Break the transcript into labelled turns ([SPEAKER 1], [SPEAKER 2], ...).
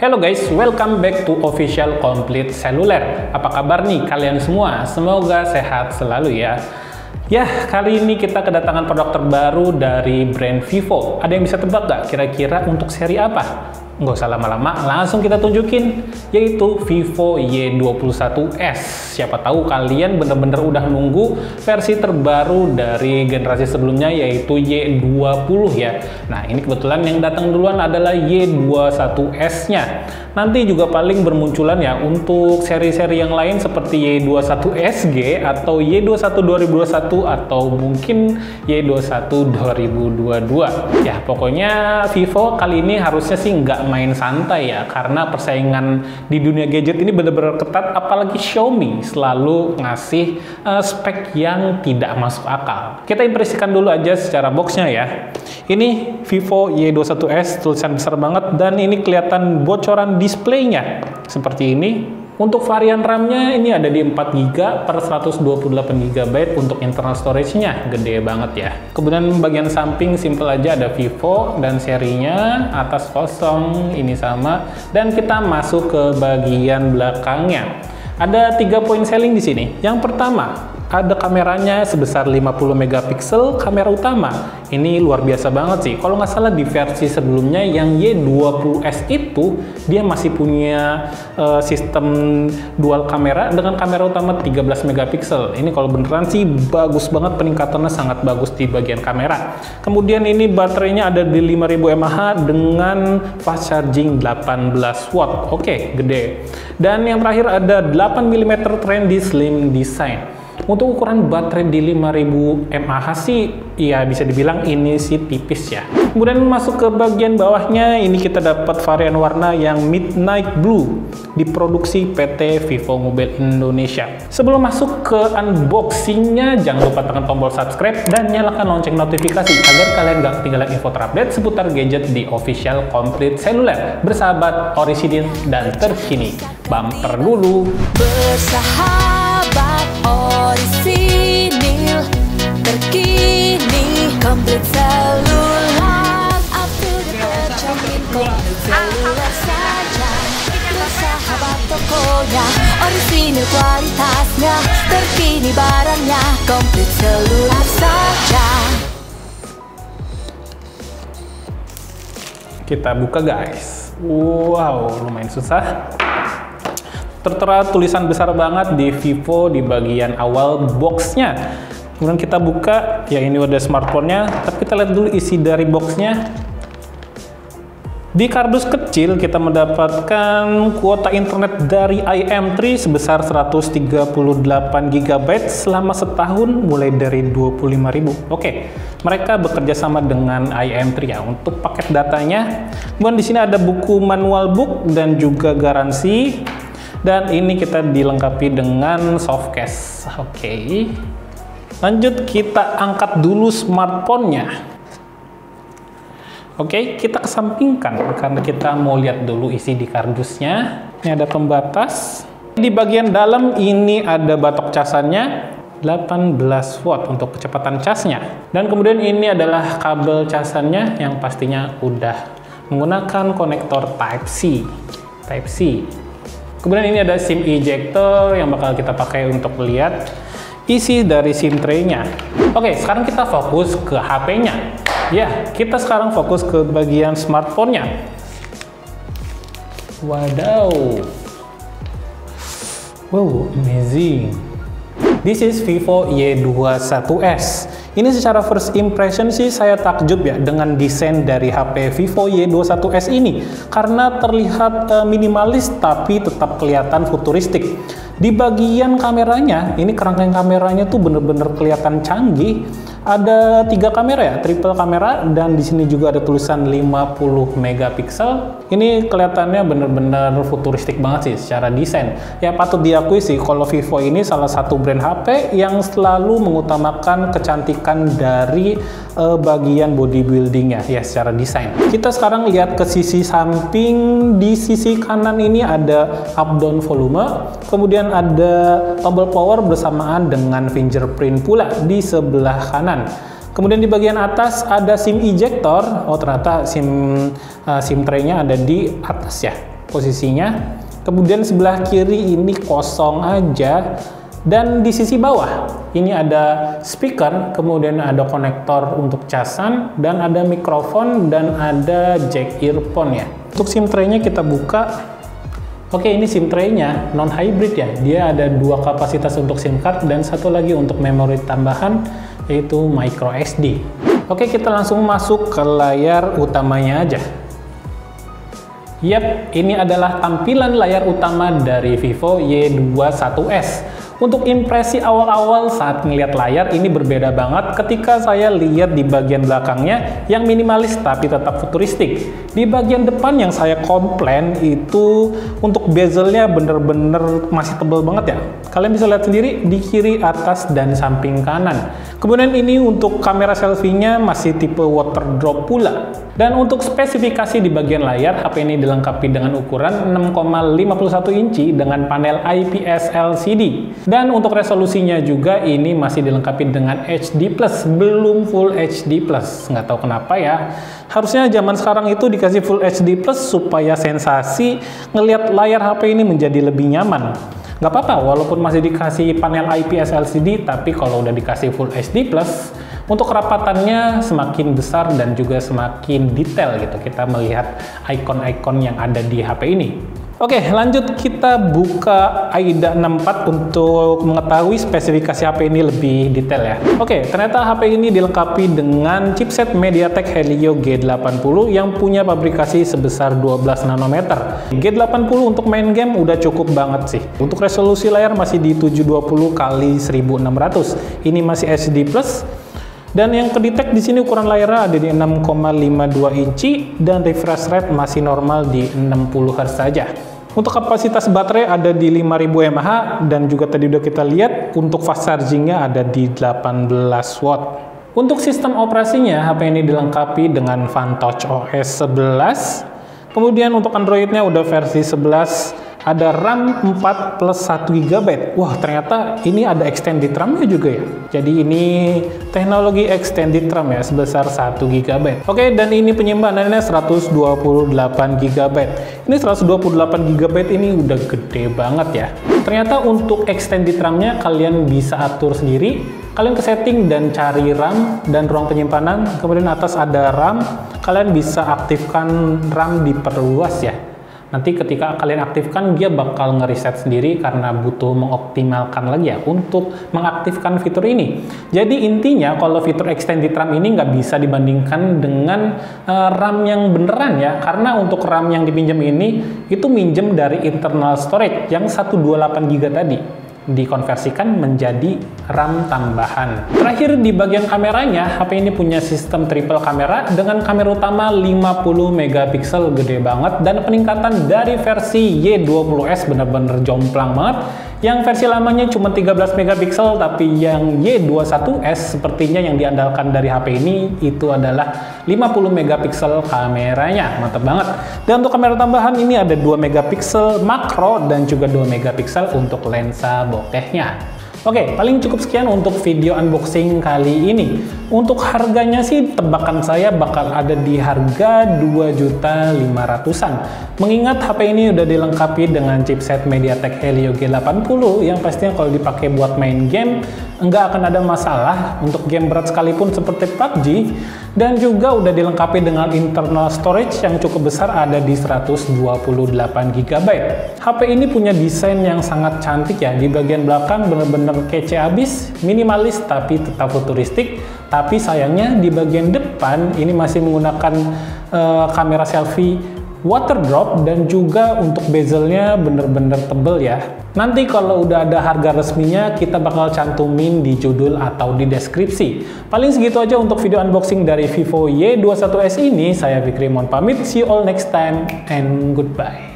[SPEAKER 1] Hello guys, welcome back to Official Complete Cellular. Apa kabar nih kalian semua? Semoga sehat selalu ya. Ya, kali ini kita kedatangan produk terbaru dari brand Vivo. Ada yang bisa tebak gak kira-kira untuk seri apa? Nggak usah lama-lama, langsung kita tunjukin, yaitu Vivo Y21s. Siapa tahu kalian bener-bener udah nunggu versi terbaru dari generasi sebelumnya, yaitu Y20 ya. Nah, ini kebetulan yang datang duluan adalah Y21s-nya. Nanti juga paling bermunculan ya untuk seri-seri yang lain seperti Y21SG atau Y21 2021 atau mungkin Y21 2022. Ya, pokoknya Vivo kali ini harusnya sih nggak main santai ya, karena persaingan di dunia gadget ini benar-benar ketat, apalagi Xiaomi selalu ngasih spek yang tidak masuk akal. Kita impresikan dulu aja secara boxnya ya. Ini Vivo Y21s, tulisan besar banget, dan ini kelihatan bocoran displaynya seperti ini. Untuk varian RAM-nya ini ada di 4GB per 128GB untuk internal storage-nya, gede banget ya. Kemudian bagian samping simple aja, ada Vivo dan serinya, atas kosong, ini sama. Dan kita masuk ke bagian belakangnya. Ada 3 poin selling di sini. Yang pertama, ada kameranya sebesar 50 megapiksel, kamera utama. Ini luar biasa banget sih. Kalau nggak salah di versi sebelumnya yang Y20s itu, dia masih punya sistem dual kamera dengan kamera utama 13 megapiksel. Ini kalau beneran sih bagus banget, peningkatannya sangat bagus di bagian kamera. Kemudian ini baterainya ada di 5000 mAh dengan fast charging 18 watt. Oke, gede. Dan yang terakhir ada 8 mm trendy slim design. Untuk ukuran baterai di 5000 mAh sih, ya bisa dibilang ini sih tipis ya. Kemudian masuk ke bagian bawahnya, ini kita dapat varian warna yang Midnight Blue, diproduksi PT Vivo Mobile Indonesia. Sebelum masuk ke unboxingnya, jangan lupa tekan tombol subscribe dan nyalakan lonceng notifikasi agar kalian gak ketinggalan info terupdate seputar gadget di Official Complete Cellular. Bersahabat, orisinil, dan terkini. Bumper dulu.
[SPEAKER 2] Bersahabat, orisinil, terkini, Complete Cellular, up to the terjamin, Complete Cellular saja. Bersahabat tokonya, orisinil kualitasnya, terkini barangnya, Complete Cellular saja.
[SPEAKER 1] Kita buka guys. Wow, lumayan susah. Tertera tulisan besar banget di Vivo di bagian awal boxnya. Kemudian kita buka, ya ini udah smartphone-nya, tapi kita lihat dulu isi dari boxnya. Di kardus kecil kita mendapatkan kuota internet dari IM3 sebesar 138GB selama setahun mulai dari 25.000. Oke, mereka bekerja sama dengan IM3 ya untuk paket datanya. Kemudian di sini ada buku manual book dan juga garansi. Dan ini kita dilengkapi dengan soft case. Oke. Lanjut, kita angkat dulu smartphone-nya. Oke, kita kesampingkan karena kita mau lihat dulu isi di kardusnya. Ini ada pembatas. Di bagian dalam ini ada batok casannya 18 watt untuk kecepatan casnya. Dan kemudian ini adalah kabel casannya yang pastinya udah menggunakan konektor Type-C. Kemudian ini ada SIM ejector yang bakal kita pakai untuk melihat isi dari SIM tray-nya. Oke, sekarang kita fokus ke HP-nya. Ya, kita sekarang fokus ke bagian smartphone-nya. Wadaw. Wow, amazing. This is Vivo Y21s. Ini secara first impression sih saya takjub ya dengan desain dari HP Vivo Y21s ini, karena terlihat minimalis tapi tetap kelihatan futuristik. Di bagian kameranya, ini kerangka kameranya tuh bener-bener kelihatan canggih. Ada 3 kamera ya, triple kamera, dan di sini juga ada tulisan 50 megapiksel. Ini kelihatannya bener-bener futuristik banget sih secara desain. Ya patut diakui sih kalau Vivo ini salah satu brand HP yang selalu mengutamakan kecantikan dari bagian bodybuildingnya ya secara desain. Kita sekarang lihat ke sisi samping. Di sisi kanan ini ada up down volume, kemudian ada tombol power bersamaan dengan fingerprint pula di sebelah kanan. Kemudian di bagian atas ada SIM ejector. Oh, ternyata SIM tray-nya ada di atas ya. posisinya. Kemudian sebelah kiri ini kosong aja. Dan di sisi bawah ini ada speaker, kemudian ada konektor untuk casan, dan ada mikrofon, dan ada jack earphone ya. Untuk SIM tray-nya kita buka. Oke, ini SIM tray-nya non hybrid ya. Dia ada 2 kapasitas untuk SIM card dan satu lagi untuk memori tambahan yaitu micro SD. Oke, kita langsung masuk ke layar utamanya aja. Yap, ini adalah tampilan layar utama dari Vivo Y21s. Untuk impresi awal-awal saat ngelihat layar ini berbeda banget ketika saya lihat di bagian belakangnya yang minimalis tapi tetap futuristik. Di bagian depan yang saya komplain itu untuk bezelnya bener-bener masih tebal banget ya. Kalian bisa lihat sendiri di kiri, atas, dan samping kanan. Kemudian ini untuk kamera selfie-nya masih tipe water drop pula. Dan untuk spesifikasi di bagian layar, HP ini dilengkapi dengan ukuran 6,51 inci dengan panel IPS LCD. Dan untuk resolusinya juga ini masih dilengkapi dengan HD+, belum Full HD+. Nggak tahu kenapa ya. Harusnya zaman sekarang itu dikasih Full HD+, supaya sensasi ngelihat layar HP ini menjadi lebih nyaman. Nggak apa-apa, walaupun masih dikasih panel IPS LCD, tapi kalau udah dikasih Full HD+, untuk kerapatannya semakin besar dan juga semakin detail gitu. Kita melihat ikon-ikon yang ada di HP ini. Oke, lanjut kita buka AIDA 64 untuk mengetahui spesifikasi HP ini lebih detail ya. Oke, ternyata HP ini dilengkapi dengan chipset MediaTek Helio G80 yang punya pabrikasi sebesar 12 nanometer. G80 untuk main game udah cukup banget sih. Untuk resolusi layar masih di 720 x 1600. Ini masih HD+. Dan yang kedetek di sini ukuran layarnya ada di 6,52 inci dan refresh rate masih normal di 60 Hz saja. Untuk kapasitas baterai ada di 5000 mAh dan juga tadi udah kita lihat untuk fast chargingnya ada di 18 watt. Untuk sistem operasinya HP ini dilengkapi dengan FunTouch OS 11. Kemudian untuk Androidnya udah versi 11. Ada RAM 4 plus 1 GB. Wah, ternyata ini ada extended RAM-nya juga ya. Jadi ini teknologi extended RAM ya, sebesar 1 GB. Oke, dan ini penyimpanannya 128 GB. Ini 128 GB ini udah gede banget ya. Ternyata untuk extended RAM-nya kalian bisa atur sendiri. Kalian ke setting dan cari RAM dan ruang penyimpanan. Kemudian atas ada RAM. Kalian bisa aktifkan RAM diperluas ya. Nanti ketika kalian aktifkan, dia bakal ngereset sendiri karena butuh mengoptimalkan lagi ya untuk mengaktifkan fitur ini. Jadi intinya kalau fitur extended RAM ini nggak bisa dibandingkan dengan RAM yang beneran ya. Karena untuk RAM yang dipinjam ini, itu minjem dari internal storage yang 128 GB tadi. Dikonversikan menjadi RAM tambahan. Terakhir di bagian kameranya, HP ini punya sistem triple kamera dengan kamera utama 50 megapiksel, gede banget, dan peningkatan dari versi Y20s bener-bener jomplang banget. Yang versi lamanya cuma 13 megapiksel, tapi yang Y21s sepertinya yang diandalkan dari HP ini itu adalah 50 megapiksel kameranya. Mantap banget. Dan untuk kamera tambahan ini ada 2 megapiksel makro dan juga 2 megapiksel untuk lensa bokehnya. Oke, paling cukup sekian untuk video unboxing kali ini. Untuk harganya sih tebakan saya bakal ada di harga 2.500.000-an. Mengingat HP ini udah dilengkapi dengan chipset MediaTek Helio G80 yang pastinya kalau dipakai buat main game nggak akan ada masalah untuk game berat sekalipun seperti PUBG, dan juga udah dilengkapi dengan internal storage yang cukup besar ada di 128 GB. HP ini punya desain yang sangat cantik ya. Di bagian belakang bener-bener kece abis, minimalis tapi tetap futuristik. Tapi sayangnya di bagian depan ini masih menggunakan kamera selfie water drop dan juga untuk bezelnya bener-bener tebel ya. Nanti kalau udah ada harga resminya kita bakal cantumin di judul atau di deskripsi. Paling segitu aja untuk video unboxing dari Vivo Y21s ini. Saya Fikri mohon pamit, see you all next time and goodbye.